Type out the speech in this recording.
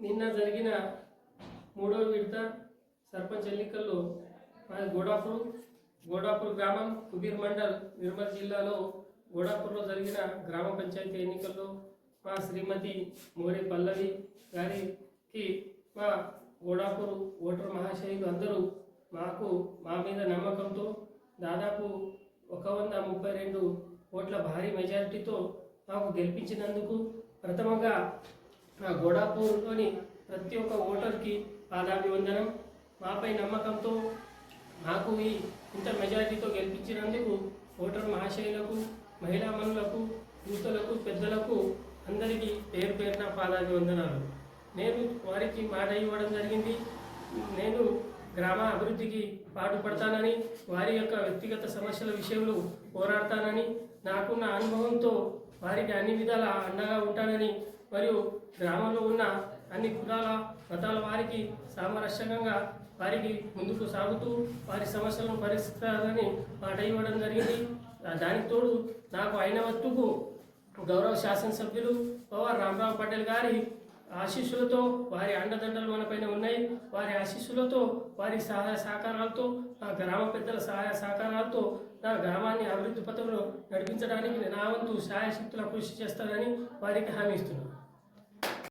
నిన్న జరిగిన మూడవ విడత సర్పంచ్ ఎన్నికల్లో మాది గోడాపూర్ గ్రామం కుబీర్ మండల్ నిర్మల్ జిల్లాలో గోడాపూర్లో జరిగిన గ్రామ పంచాయతీ ఎన్నికల్లో మా శ్రీమతి మోడి పల్లవి గారికి మా గోడాపూర్ ఓటర్ మహాశయులు అందరూ మా మీద నమ్మకంతో దాదాపు 132 ఓట్ల భారీ మెజారిటీతో మాకు గెలిపించినందుకు ప్రథమంగా మా గోడాపూర్లోని ప్రతి ఒక్క ఓటర్కి పాదాభివందనం. మాపై నమ్మకంతో మాకు ఇంత మెజారిటీతో గెలిపించినందుకు ఓటర్ మహాశయులకు, మహిళా మనులకు, యూతులకు, పెద్దలకు అందరికీ పేరు పేరున పాదాభివందనాలు. నేను వారికి మాట ఇవ్వడం జరిగింది. నేను గ్రామ అభివృద్ధికి పాటుపడతానని, వారి యొక్క వ్యక్తిగత సమస్యల విషయంలో పోరాడతానని, నాకున్న అనుభవంతో వారికి అన్ని విధాల అండగా ఉంటానని, మరియు గ్రామంలో ఉన్న అన్ని కులాల మతాల వారికి సామరస్యంగా వారికి ముందుకు సాగుతూ వారి సమస్యలను పరిష్కరించాలని మాట ఇవ్వడం జరిగింది. దానికి తోడు నాకు అయిన వస్తుకు గౌరవ శాసనసభ్యులు పవార్ రామరావు పటేల్ గారి ఆశీస్సులతో, వారి అండదండలు మనపైన ఉన్నాయి. వారి ఆశీస్సులతో, వారి సహాయ సహకారాలతో, నా గ్రామ పెద్దల సహాయ సహకారాలతో నా గ్రామాన్ని అభివృద్ధి పథంలో నడిపించడానికి నా వంతు సహాయశక్తుల కృషి చేస్తానని వారికి హామీ ఇస్తున్నాను.